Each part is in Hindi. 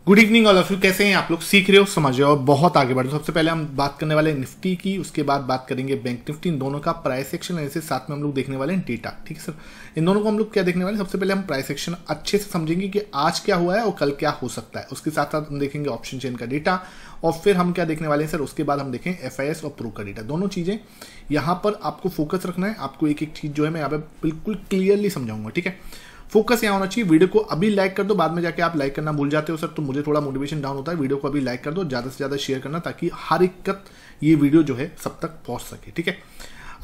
Good evening all of you. कैसे हैं आप लोग? सीख रहे हो, समझ रहे हो और बहुत आगे बढ़ रहे हो। सबसे पहले हम बात करने वाले हैं निफ्टी की, उसके बाद बात करेंगे बैंक निफ्टी। इन दोनों का प्राइस एक्शन ऐसे साथ में हम लोग देखने वाले हैं डेटा। ठीक है सर, इन दोनों को हम लोग क्या देखने वाले हैं? सबसे पहले हम प्राइस एक्शन अच्छे से समझेंगे कि आज क्या हुआ है और कल क्या हो सकता है। उसके साथ साथ हम देखेंगे ऑप्शन चेन का डेटा और फिर हम क्या देखने वाले हैं सर, उसके बाद हम देखें FIS और प्रो का डेटा। दोनों चीजें यहाँ पर आपको फोकस रखना है। आपको एक एक चीज जो है मैं यहाँ पे बिल्कुल क्लियरली समझाऊंगा। ठीक है, फोकस यहाँ होना चाहिए। वीडियो को अभी लाइक कर दो, बाद में जाके आप लाइक करना भूल जाते हो सर, तो मुझे थोड़ा मोटिवेशन डाउन होता है। वीडियो को अभी लाइक कर दो, ज्यादा से ज्यादा शेयर करना ताकि हर एक तक ये वीडियो जो है सब तक पहुंच सके। ठीक है,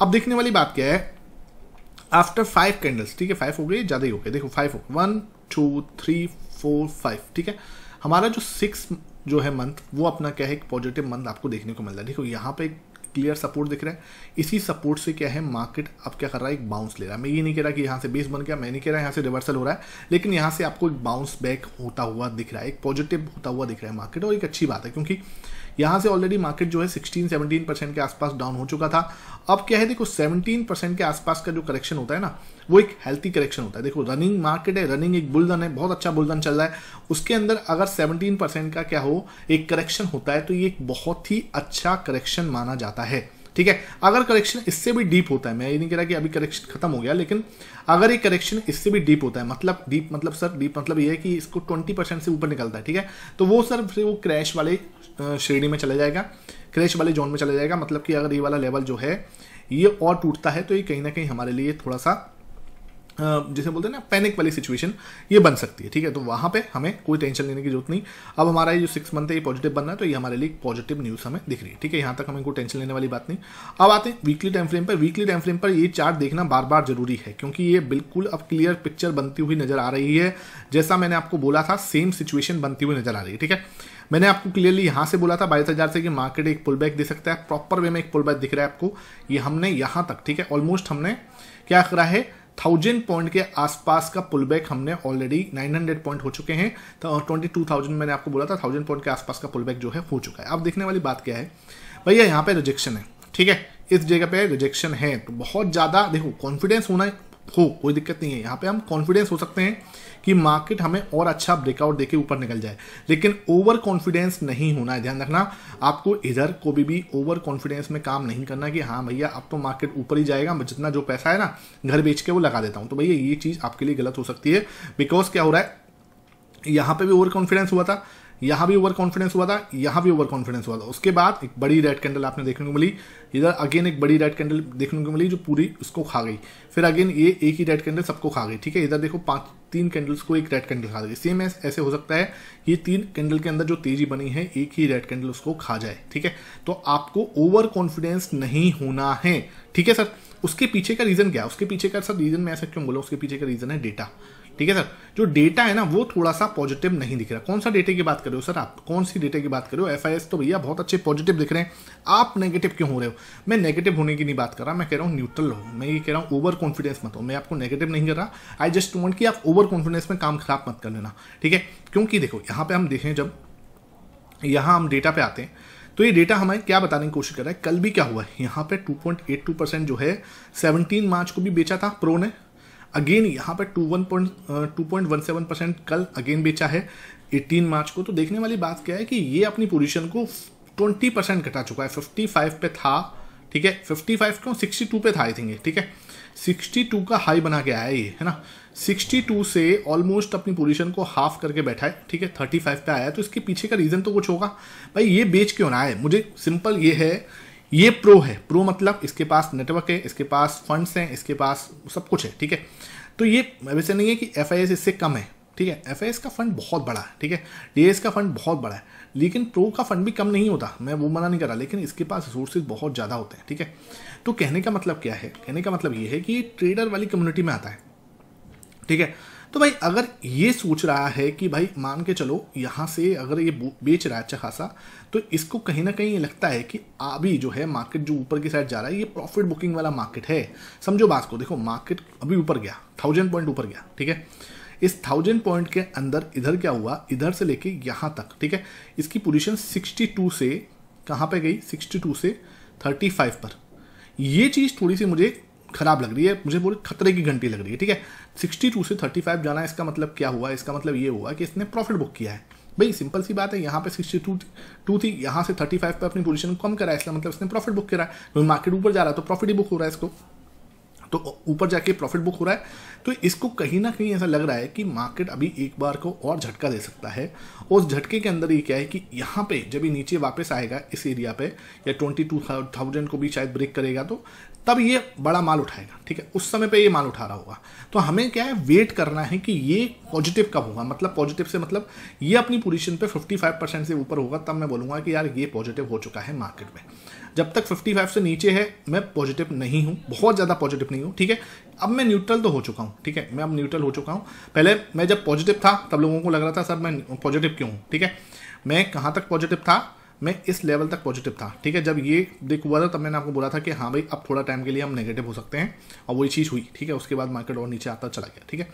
अब देखने वाली बात क्या है, आफ्टर 5 कैंडल्स, ठीक है 5 हो गए, ज्यादा ही हो गए, देखो 5 हो, 1 2 3 4 5। ठीक है, हमारा जो 6 जो है मंथ वो अपना क्या है, एक पॉजिटिव मंथ आपको देखने को मिल रहा है। देखो यहाँ पे एक क्लियर सपोर्ट दिख रहा है। इसी सपोर्ट से क्या है, मार्केट अब क्या कर रहा है, एक बाउंस ले रहा है। मैं ये नहीं कह रहा कि यहाँ से बेस बन गया, मैं नहीं कह रहा यहाँ से रिवर्सल हो रहा है, लेकिन यहाँ से आपको एक बाउंस बैक होता हुआ दिख रहा है, एक पॉजिटिव होता हुआ दिख रहा है मार्केट। और एक अच्छी बात है क्योंकि यहाँ से ऑलरेडी मार्केट जो है 16-17% के आसपास डाउन हो चुका था। अब क्या है, देखो 17% के आसपास का जो करेक्शन होता है ना, वो एक हेल्थी करेक्शन होता है। देखो रनिंग मार्केट है, रनिंग एक बुलडन है, बहुत अच्छा बुलडन चल रहा है। उसके अंदर अगर 17% का क्या हो, एक करेक्शन होता है, तो ये एक बहुत ही अच्छा करेक्शन माना जाता है। ठीक है, अगर करेक्शन इससे भी डीप होता है, मैं ये नहीं कह रहा कि अभी करेक्शन खत्म हो गया, लेकिन अगर ये करेक्शन इससे भी डीप होता है, मतलब डीप मतलब सर, डीप मतलब ये है कि इसको 20% से ऊपर निकलता है, ठीक है, तो वो सर फिर वो क्रैश वाले श्रेणी में चला जाएगा, क्रैश वाले जोन में चला जाएगा। मतलब कि अगर ये वाला लेवल जो है ये और टूटता है तो ये कहीं ना कहीं हमारे लिए थोड़ा सा जैसे बोलते हैं ना, पैनिक वाली सिचुएशन ये बन सकती है। ठीक है, तो वहां पे हमें कोई टेंशन लेने की जरूरत नहीं। अब हमारा ये जो 6 मंथ है ये पॉजिटिव बन रहा है, तो ये हमारे लिए पॉजिटिव न्यूज हमें दिख रही है। ठीक है, यहां तक हमें कोई टेंशन लेने वाली बात नहीं। अब आते हैं वीकली टाइम फ्रेम पर। वीकली टाइम फ्रेम पर ये चार्ट देखना बार बार जरूरी है क्योंकि ये बिल्कुल अब क्लियर पिक्चर बनती हुई नजर आ रही है। जैसा मैंने आपको बोला था, सेम सिचुएशन बनती हुई नजर आ रही है। ठीक है, मैंने आपको क्लियरली यहां से बोला था 22,000 से कि मार्केट एक पुल बैक दे सकता है, प्रॉपर वे में एक पुल बैक दिख रहा है आपको। ये हमने यहां तक, ठीक है, ऑलमोस्ट हमने क्या करा है, 1000 पॉइंट के आसपास का पुल बैक हमने ऑलरेडी 900 पॉइंट हो चुके हैं। तो 22,000 मैंने आपको बोला था, 1000 पॉइंट के आसपास का पुल बैक जो है हो चुका है। अब देखने वाली बात क्या है भैया, यहाँ पे रिजेक्शन है। ठीक है, इस जगह पे रिजेक्शन है, तो बहुत ज्यादा देखो कॉन्फिडेंस होना हो, कोई दिक्कत नहीं है। यहाँ पे हम कॉन्फिडेंस हो सकते हैं कि मार्केट हमें और अच्छा ब्रेकआउट देके ऊपर निकल जाए, लेकिन ओवर कॉन्फिडेंस नहीं होना है। ध्यान रखना, आपको इधर को भी ओवर कॉन्फिडेंस में काम नहीं करना कि हाँ भैया अब तो मार्केट ऊपर ही जाएगा, जितना जो पैसा है ना घर बेच के वो लगा देता हूं। तो भैया ये चीज आपके लिए गलत हो सकती है। बिकॉज क्या हो रहा है, यहां पे भी ओवर कॉन्फिडेंस हुआ था, यहां भी ओवर कॉन्फिडेंस हुआ था, यहां भी ओवर कॉन्फिडेंस हुआ था। उसके बाद एक बड़ी रेड कैंडल आपने देखने को मिली, इधर अगेन एक बड़ी रेड कैंडल देखने को मिली जो पूरी उसको खा गई। फिर अगेन ये एक ही रेड कैंडल सबको खा गई। ठीक है, इधर देखो 3 कैंडल्स को एक रेड कैंडल खा गई। सेम ऐसे हो सकता है ये 3 कैंडल के अंदर जो तेजी बनी है एक ही रेड कैंडल उसको खा जाए। ठीक है, तो आपको ओवर कॉन्फिडेंस नहीं होना है। ठीक है सर, उसके पीछे का रीजन क्या है, उसके पीछे का सर रीजन मैं ऐसा क्यों बोला, उसके पीछे का रीजन है डेटा। ठीक है सर, जो डेटा है ना वो थोड़ा सा पॉजिटिव नहीं दिख रहा। कौन सा डेटा की बात कर रहे हो सर आप, कौन सी डेटा की बात कर रहे हो? FIS तो भैया बहुत अच्छे पॉजिटिव दिख रहे हैं, आप नेगेटिव क्यों हो रहे हो? मैं नेगेटिव होने की नहीं बात कर रहा, मैं कह रहा हूँ न्यूट्रल हो। मैं ये कह रहा हूँ ओवर कॉन्फिडेंस मत हो। मैं आपको नेगेटिव नहीं कर रहा, आई जस्ट वांट कि आप ओवर कॉन्फिडेंस में काम खराब मत कर लेना। ठीक है, क्योंकि देखो यहाँ पे हम देखें, जब यहाँ हम डेटा पे आते हैं तो ये डेटा हमें क्या बताने की कोशिश कर रहा है, कल भी क्या हुआ है, यहाँ पे 2.82% जो है 17 मार्च को भी बेचा था प्रो ने। अगेन यहाँ पे 2.17% कल अगेन बेचा है 18 मार्च को। तो देखने वाली बात क्या है कि ये अपनी पोजीशन को 20% घटा चुका है। 55 पे था, ठीक है, 55 क्यों, 62 पे था आई थिंक। ठीक है, 62 का हाई बना के आया ये, है ना। 62 से ऑलमोस्ट अपनी पोजीशन को हाफ करके बैठा है। ठीक है, 35 पे आया है, तो इसके पीछे का रीजन तो कुछ होगा। भाई ये बेच क्यों रहा है, मुझे सिंपल ये है, ये प्रो है। प्रो मतलब इसके पास नेटवर्क है, इसके पास फंड्स हैं, इसके पास सब कुछ है। ठीक है, तो ये वैसे नहीं है कि FIS इससे कम है। ठीक है, FIS का फंड बहुत बड़ा है, ठीक है, DS का फंड बहुत बड़ा है, लेकिन प्रो का फंड भी कम नहीं होता, मैं वो मना नहीं कर रहा, लेकिन इसके पास रिसोर्सेज बहुत ज़्यादा होते हैं। ठीक है, तो कहने का मतलब क्या है, कहने का मतलब ये है कि ये ट्रेडर वाली कम्युनिटी में आता है। ठीक है, तो भाई अगर ये सोच रहा है कि भाई मान के चलो यहाँ से अगर ये बेच रहा है अच्छा खासा, तो इसको कहीं ना कहीं ये लगता है कि अभी जो है मार्केट जो ऊपर की साइड जा रहा है ये प्रॉफिट बुकिंग वाला मार्केट है। समझो बात को, देखो मार्केट अभी ऊपर गया, 1000 पॉइंट ऊपर गया। ठीक है, इस 1000 पॉइंट के अंदर इधर क्या हुआ, इधर से लेके यहाँ तक, ठीक है, इसकी पोजीशन 62 से कहाँ पे गई, 62 से 35 पर। ये चीज़ थोड़ी सी मुझे खराब लग रही है, मुझे पूरी खतरे की घंटी लग रही है। ठीक है, 62 से 35 जाना, इसका मतलब क्या हुआ, इसका मतलब ये हुआ कि इसने प्रॉफिट बुक किया है। भाई सिंपल सी बात है, यहाँ पे 62 थी, यहाँ से 35 पे अपनी पोजीशन कम करा है, इसका मतलब इसने प्रॉफिट बुक करा है, क्योंकि मार्केट ऊपर जा रहा है तो प्रॉफिट ही बुक हो रहा है इसको, तो ऊपर जाके प्रॉफिट बुक हो रहा है। तो इसको कहीं ना कहीं ऐसा लग रहा है कि मार्केट अभी एक बार को और झटका दे सकता है। उस झटके के अंदर ये क्या है कि यहाँ पे जब ये नीचे वापस आएगा इस एरिया पे, या 22,000 को भी शायद ब्रेक करेगा, तो तब ये बड़ा माल उठाएगा, ठीक है, उस समय पे ये माल उठा रहा होगा। तो हमें क्या है, वेट करना है कि ये पॉजिटिव कब होगा, मतलब पॉजिटिव से मतलब ये अपनी पोजीशन पे 55% से ऊपर होगा, तब मैं बोलूँगा कि यार ये पॉजिटिव हो चुका है मार्केट में। जब तक 55 से नीचे है मैं पॉजिटिव नहीं हूँ, बहुत ज़्यादा पॉजिटिव नहीं हूँ, ठीक है। अब मैं न्यूट्रल तो हो चुका हूँ, ठीक है, मैं अब न्यूट्रल हो चुका हूँ। पहले मैं जब पॉजिटिव था तब लोगों को लग रहा था सर मैं पॉजिटिव क्यों हूँ, ठीक है। मैं कहाँ तक पॉजिटिव था, मैं इस लेवल तक पॉजिटिव था, ठीक है। जब ये देख हुआ था तब मैंने आपको बोला था कि हाँ भाई अब थोड़ा टाइम के लिए हम नेगेटिव हो सकते हैं, और वही चीज़ हुई, ठीक है। उसके बाद मार्केट और नीचे आता चला गया, ठीक है,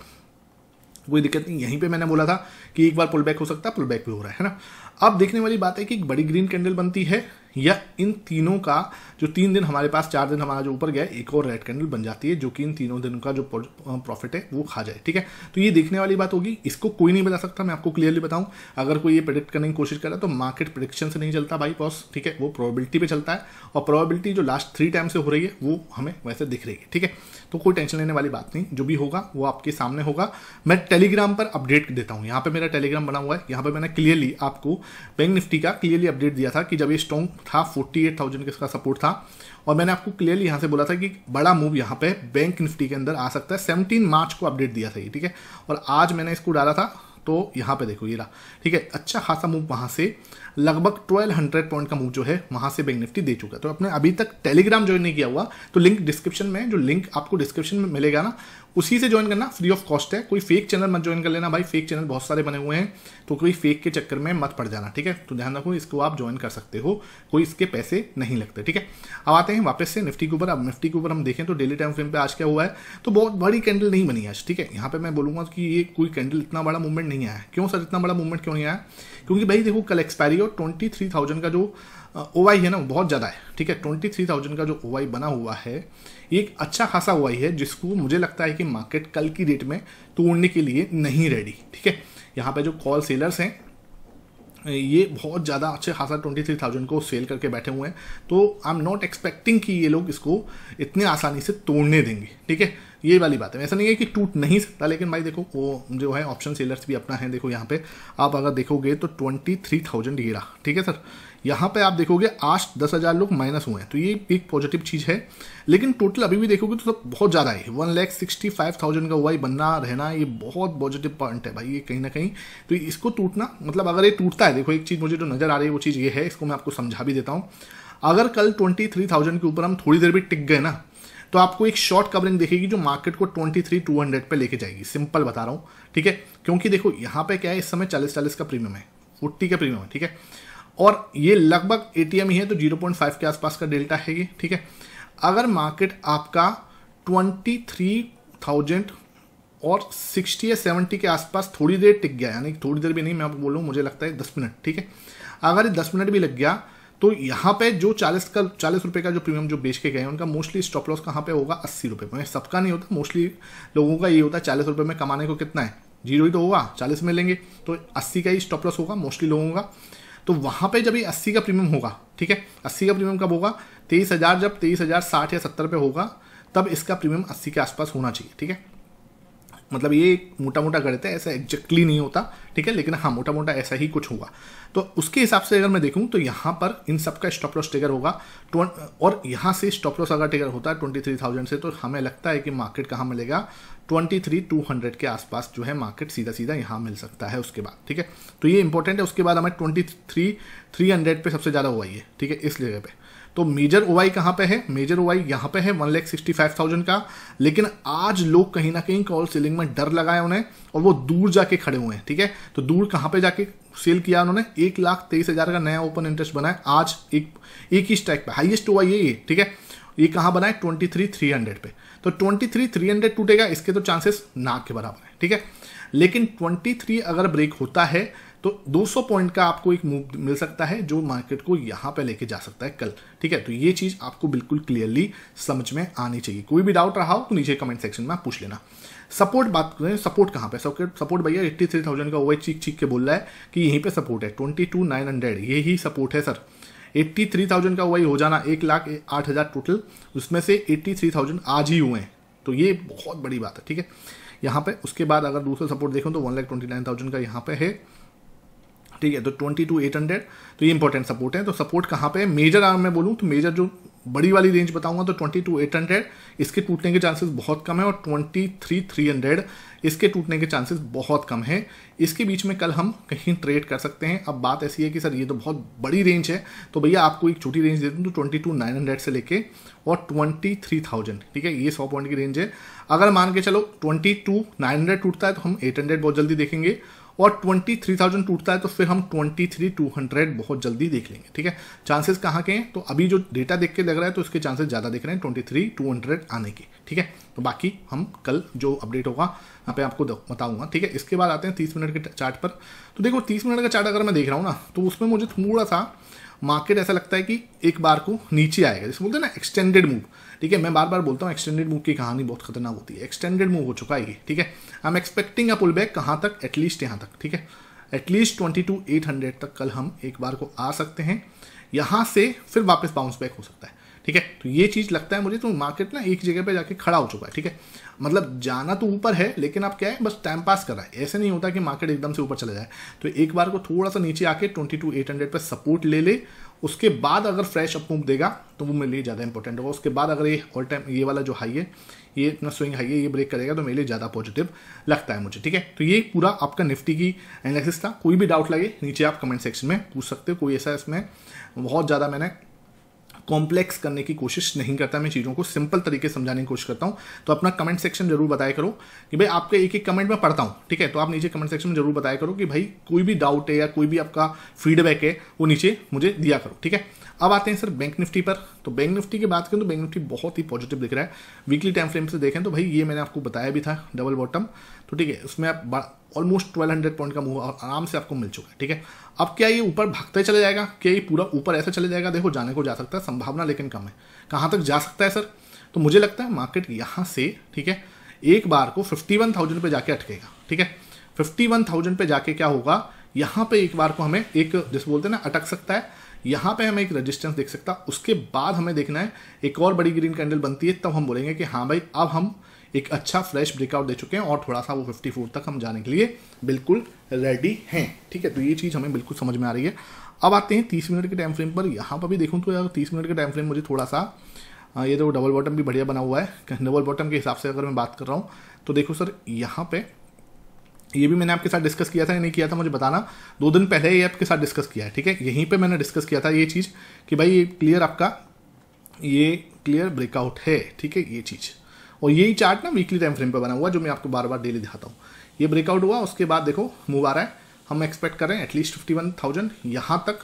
कोई दिक्कत नहीं। यहीं पे मैंने बोला था कि एक बार पुल बैक हो सकता है, पुल बैक भी हो रहा है ना। अब देखने वाली बात है कि एक बड़ी ग्रीन कैंडल बनती है, या इन तीनों का जो 3 दिन हमारे पास, 4 दिन हमारा जो ऊपर गया, एक और रेड कैंडल बन जाती है जो कि इन तीनों दिन का जो प्रॉफिट है वो खा जाए, ठीक है। तो ये देखने वाली बात होगी, इसको कोई नहीं बता सकता, मैं आपको क्लियरली बताऊं। अगर कोई ये प्रेडिक्ट करने की कोशिश करे तो मार्केट प्रेडिक्शन से नहीं चलता भाई बॉस, ठीक है, वो प्रोबेबिलिटी पे चलता है, और प्रोबेबिलिटी जो लास्ट 3 टाइम से हो रही है वो हमें वैसे दिख रही है, ठीक है। तो कोई टेंशन लेने वाली बात नहीं, जो भी होगा वो आपके सामने होगा। मैं टेलीग्राम पर अपडेट देता हूँ, यहाँ पे मेरा टेलीग्राम बना हुआ है, यहाँ पे मैंने क्लियरली आपको बैंक निफ्टी का क्लियरली अपडेट दिया था कि जब ये स्ट्रॉन्ग था 48,000 का इसका सपोर्ट था, और मैंने आपको क्लियरली यहाँ से बोला था कि बड़ा मूव यहाँ पे बैंक निफ्टी के अंदर आ सकता है। 17 मार्च को अपडेट दिया था ये, ठीक है, और आज मैंने इसको डाला था, तो यहाँ पे देखो ये रहा, ठीक है। अच्छा खासा मूव वहाँ से लगभग 1200 पॉइंट का मूव जो है वहाँ से बैंक निफ्टी दे चुका है। तो आपने अभी तक टेलीग्राम ज्वाइन नहीं किया हुआ तो लिंक डिस्क्रिप्शन में, जो लिंक आपको डिस्क्रिप्शन में मिलेगा ना, उसी से ज्वाइन करना, फ्री ऑफ कॉस्ट है। कोई फेक चैनल मत ज्वाइन कर लेना भाई, फेक चैनल बहुत सारे बने हुए हैं, तो कोई फेक के चक्कर में मत पड़ जाना, ठीक है। तो ध्यान रखो, इसको आप ज्वाइन कर सकते हो, कोई इसके पैसे नहीं लगते, ठीक है। अब आते हैं वापस से निफ्टी के ऊपर। अब निफ्टी के ऊपर हम देखें तो डेली टाइम फ्रेम पे आज क्या हुआ है, तो बहुत बड़ी कैंडल नहीं बनी आज, ठीक है। यहाँ पे मैं बोलूँगा कि ये कोई कैंडल इतना बड़ा मूवमेंट नहीं आया। क्यों सर इतना बड़ा मूवमेंट क्यों नहीं आया? क्योंकि भाई देखो कल एक्सपायरी और 23,000 का जो ओवाई है ना बहुत ज़्यादा है, ठीक है। 23,000 का जो ओवाई बना हुआ है ये एक अच्छा खासा ओवाई है, जिसको मुझे लगता है कि मार्केट कल की डेट में तोड़ने के लिए नहीं रेडी, ठीक है। यहाँ पे जो कॉल सेलर्स हैं ये बहुत ज़्यादा अच्छे खासा 23,000 को सेल करके बैठे हुए हैं, तो आई एम नॉट एक्सपेक्टिंग कि ये लोग इसको इतने आसानी से तोड़ने देंगे, ठीक है। ये वाली बात है, ऐसा नहीं है कि टूट नहीं सकता, लेकिन भाई देखो वो जो है ऑप्शन सेलर्स भी अपना है। देखो यहाँ पे आप अगर देखोगे तो 23,000 ये रहा, ठीक है सर। यहाँ पे आप देखोगे आज 10,000 लोग माइनस हुए हैं, तो ये एक पॉजिटिव चीज़ है, लेकिन टोटल अभी भी देखोगे तो सब बहुत ज़्यादा है। 1,65,000 का हुआ बनना रहना, ये बहुत पॉजिटिव पॉइंट है भाई, ये कहीं ना कहीं। तो इसको टूटना मतलब अगर ये टूटता है, देखो एक चीज़ मुझे जो नज़र आ रही है वो चीज़ ये है, इसको मैं आपको समझा भी देता हूँ। अगर कल 23,000 के ऊपर हम थोड़ी देर भी टिक गए ना, तो आपको एक शॉर्ट कवरिंग दिखेगी जो मार्केट को 23,200 पे लेके जाएगी, सिंपल बता रहा हूँ, ठीक है। क्योंकि देखो यहाँ पे क्या है, इस समय 40 का प्रीमियम है, 40 का प्रीमियम है, ठीक है, और ये लगभग एटीएम ही है, तो 0.5 के आसपास का डेल्टा है ये, ठीक है। अगर मार्केट आपका 23,000 और 60 या 70 के आसपास थोड़ी देर टिक गया, यानी थोड़ी देर भी नहीं, मैं आपको बोलूँ मुझे लगता है 10 मिनट, ठीक है। अगर ये 10 मिनट भी लग गया तो यहाँ पे जो 40 रुपये का जो प्रीमियम जो बेच के गए उनका मोस्टली स्टॉप लॉस कहाँ पे होगा, 80 रुपये में। सबका नहीं होता, मोस्टली लोगों का ये होता है 40 रुपये में कमाने को कितना है, 0 ही तो होगा, 40 में लेंगे तो 80 का ही स्टॉप लॉस होगा मोस्टली लोगों का। तो वहाँ पे जब ये 80 का प्रीमियम होगा, ठीक है, 80 का प्रीमियम कब होगा, 23,000, जब 23,060 या 70 पे होगा तब इसका प्रीमियम 80 के आसपास होना चाहिए, ठीक है। मतलब ये मोटा मोटा गणित है, ऐसा एग्जैक्टली नहीं होता, ठीक है, लेकिन हाँ मोटा मोटा ऐसा ही कुछ होगा। तो उसके हिसाब से अगर मैं देखूं तो यहाँ पर इन सब का स्टॉप लॉस ट्रिगर होगा, और यहाँ से स्टॉप लॉस अगर ट्रिगर होता है 23,000 से, तो हमें लगता है कि मार्केट कहाँ मिलेगा, 23,200 के आसपास जो है मार्केट सीधा सीधा यहाँ मिल सकता है उसके बाद, ठीक है। तो ये इंपॉर्टेंट है। उसके बाद हमें 23,300 पे सबसे ज़्यादा ओवाई है, ठीक है, इस जगह पे। तो मेजर ओवाई कहाँ पे है, मेजर ओवाई यहाँ पे है 1,65,000 का, लेकिन आज लोग कहीं ना कहीं कॉल सेलिंग में डर लगाए उन्हें, और वो दूर जाके खड़े हुए हैं, ठीक है। तो दूर कहाँ पे जाके सेल किया उन्होंने, 1,23,000 का नया ओपन इंटरेस्ट बना है आज एक ही स्ट्राइक पे, हाईएस्ट ओवाई ये, ठीक है। ये कहाँ बना है, 23,300 पे। तो 23,300 टूटेगा, इसके तो चांसेस ना के बराबर है, ठीक है। लेकिन 23 अगर ब्रेक होता है तो 200 पॉइंट का आपको एक मूव मिल सकता है जो मार्केट को यहाँ पे लेके जा सकता है कल, ठीक है। तो ये चीज़ आपको बिल्कुल क्लियरली समझ में आनी चाहिए। कोई भी डाउट रहा हो तो नीचे कमेंट सेक्शन में आप पूछ लेना। सपोर्ट बात करें, सपोर्ट कहाँ पे, सपोर्ट भैया 83,000 का ओवाई चीख के बोल रहा है कि यहीं पे सपोर्ट है, 22,900 यही सपोर्ट है सर। 83,000 का ओवाई हो जाना, 1,08,000 टोटल, उसमें से 83,000 आज ही हुए हैं, तो ये बहुत बड़ी बात है, ठीक है। यहाँ पे उसके बाद अगर दूसरा सपोर्ट देखो तो 1,29,000 का यहाँ पे है, ठीक है। तो 22,800, तो ये इंपॉर्टेंट सपोर्ट है। तो सपोर्ट कहाँ पे है, मेजर आर्म में बोलूँ तो मेजर जो बड़ी वाली रेंज बताऊंगा तो 22,800, इसके टूटने के चांसेस बहुत कम है, और 23,300 इसके टूटने के चांसेस बहुत कम है। इसके बीच में कल हम कहीं ट्रेड कर सकते हैं। अब बात ऐसी है कि सर ये तो बहुत बड़ी रेंज है, तो भैया आपको एक छोटी रेंज दे दूँ तो 22,900 से लेके और 23,000, ठीक है, ये 100 पॉइंट की रेंज है। अगर मान के चलो 22,900 टूटता है तो हम 800 बहुत जल्दी देखेंगे, और 23,000 टूटता है तो फिर हम 23,200 बहुत जल्दी देख लेंगे, ठीक है। चांसेस कहाँ के हैं, तो अभी जो डेटा देख के लग रहा है तो इसके चांसेस ज़्यादा दिख रहे हैं 23,200 आने के, ठीक है। तो बाकी हम कल जो अपडेट होगा यहाँ पे आपको बताऊंगा, ठीक है। इसके बाद आते हैं 30 मिनट के चार्ट पर। तो देखो 30 मिनट का चार्ट अगर मैं देख रहा हूँ ना, तो उसमें मुझे थोड़ा सा मार्केट ऐसा लगता है कि एक बार को नीचे आएगा, जैसे बोलते हैं ना एक्सटेंडेड मूव, ठीक है। मैं बार बार बोलता हूँ एक्सटेंडेड मूव की कहानी बहुत खतरनाक होती है। एक्सटेंडेड मूव हो चुका है ये, ठीक है। I am expecting a pull back, कहाँ तक, एटलीस्ट यहाँ तक, ठीक है। एटलीस्ट 22,800 तक कल हम एक बार को आ सकते हैं, यहाँ से फिर वापस बाउंस बैक हो सकता है, ठीक है। तो ये चीज़ लगता है मुझे, तो मार्केट ना एक जगह पे जाके खड़ा हो चुका है, ठीक है। मतलब जाना तो ऊपर है, लेकिन अब क्या है, बस टाइम पास कर रहा है। ऐसे नहीं होता कि मार्केट एकदम से ऊपर चला जाए। तो एक बार को थोड़ा सा नीचे आके 22,800 पे सपोर्ट ले ले, उसके बाद अगर फ्रेश अप मूव देगा तो वो मेरे लिए ज़्यादा इंपॉर्टेंट होगा। उसके बाद अगर ये ऑल टाइम ये वाला जो हाई है, ये इतना स्विंग हाई है, ये ब्रेक करेगा तो मेरे लिए ज़्यादा पॉजिटिव लगता है मुझे, ठीक है। तो ये पूरा आपका निफ्टी की एनालिसिस था। कोई भी डाउट लगे नीचे आप कमेंट सेक्शन में पूछ सकते हो। कोई ऐसा इसमें बहुत ज़्यादा मैंने कॉम्प्लेक्स करने की कोशिश नहीं करता, मैं चीज़ों को सिंपल तरीके से समझाने की कोशिश करता हूँ। तो अपना कमेंट सेक्शन जरूर बताया करो कि भाई आपके एक एक कमेंट में पढ़ता हूँ, ठीक है। तो आप नीचे कमेंट सेक्शन में जरूर बताया करो कि भाई कोई भी डाउट है या कोई भी आपका फीडबैक है वो नीचे मुझे दिया करो, ठीक है। अब आते हैं सर बैंक निफ्टी पर। तो बैंक निफ्टी की बात करें तो बैंक निफ्टी बहुत ही पॉजिटिव दिख रहा है। वीकली टाइम फ्रेम से देखें तो भाई ये मैंने आपको बताया भी था, डबल बॉटम, तो ठीक है, उसमें आप ऑलमोस्ट 1200 पॉइंट का मूव आराम से आपको मिल चुका है, ठीक है। अब क्या ये ऊपर भागते चले जाएगा, क्या ये पूरा ऊपर ऐसा चले जाएगा, देखो जाने को जा सकता है, संभावना लेकिन कम है। कहाँ तक जा सकता है सर, तो मुझे लगता है मार्केट यहाँ से, ठीक है, एक बार को 51,000 पे जाके अटकेगा, ठीक है। 51,000 पे जाके क्या होगा, यहाँ पे एक बार को हमें एक जैसे बोलते हैं ना अटक सकता है, यहाँ पे हमें एक रेजिस्टेंस देख सकता है। उसके बाद हमें देखना है एक और बड़ी ग्रीन कैंडल बनती है, तब हम बोलेंगे कि हाँ भाई अब हम एक अच्छा फ्रेश ब्रेकआउट दे चुके हैं और थोड़ा सा वो 54 तक हम जाने के लिए बिल्कुल रेडी हैं, ठीक है। तो ये चीज़ हमें बिल्कुल समझ में आ रही है। अब आते हैं 30 मिनट के टाइम फ्रेम पर। यहाँ पर भी देखूँ तो यार 30 मिनट के टाइम फ्रेम मुझे थोड़ा सा ये तो डबल बॉटम भी बढ़िया बना हुआ है। डबल बॉटम के हिसाब से अगर मैं बात कर रहा हूँ तो देखो सर, यहाँ पे ये भी मैंने आपके साथ डिस्कस किया था या नहीं किया था मुझे बताना, 2 दिन पहले ये आपके साथ डिस्कस किया है, ठीक है। यहीं पे मैंने डिस्कस किया था ये चीज़ कि भाई ये क्लियर आपका ये क्लियर ब्रेकआउट है, ठीक है, ये चीज़। और यही चार्ट ना वीकली टाइम फ्रेम पे बना हुआ जो मैं आपको बार बार डेली दिखाता हूँ। ये ब्रेकआउट हुआ, उसके बाद देखो मूव आ रहा है, हम एक्सपेक्ट कर रहे हैं एटलीस्ट 51,000 यहाँ तक,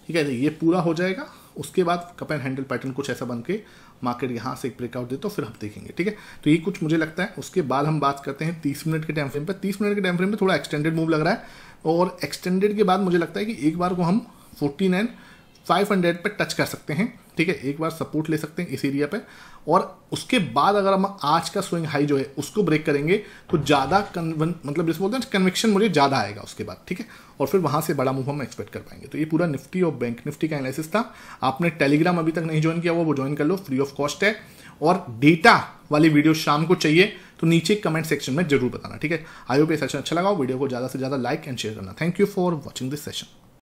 ठीक है। ये पूरा हो जाएगा, उसके बाद कप एंड हैंडल पैटर्न कुछ ऐसा बन के मार्केट यहाँ से एक ब्रेकआउट दे तो फिर हम देखेंगे, ठीक है। तो ये कुछ मुझे लगता है। उसके बाद हम बात करते हैं 30 मिनट के टाइम फ्रेम पर। 30 मिनट के टाइम फ्रेम पर थोड़ा एक्सटेंडेड मूव लग रहा है, और एक्सटेंडेड के बाद मुझे लगता है कि एक बार को हम 49,500 पे टच कर सकते हैं, ठीक है। एक बार सपोर्ट ले सकते हैं इस एरिया पे, और उसके बाद अगर हम आज का स्विंग हाई जो है उसको ब्रेक करेंगे तो ज़्यादा मतलब जैसे बोलते हैं कन्विक्शन मुझे ज़्यादा आएगा उसके बाद, ठीक है। और फिर वहाँ से बड़ा मूव हम एक्सपेक्ट कर पाएंगे। तो ये पूरा निफ्टी और बैंक निफ्टी का एनालिसिस था। आपने टेलीग्राम अभी तक नहीं ज्वाइन किया वो ज्वाइन कर लो, फ्री ऑफ कॉस्ट है। और डेटा वाली वीडियो शाम को चाहिए तो नीचे कमेंट सेक्शन में जरूर बताना, ठीक है। आई होप ये सेशन अच्छा लगा, वीडियो को ज़्यादा से ज़्यादा लाइक एंड शेयर करना। Thank you for watching this session.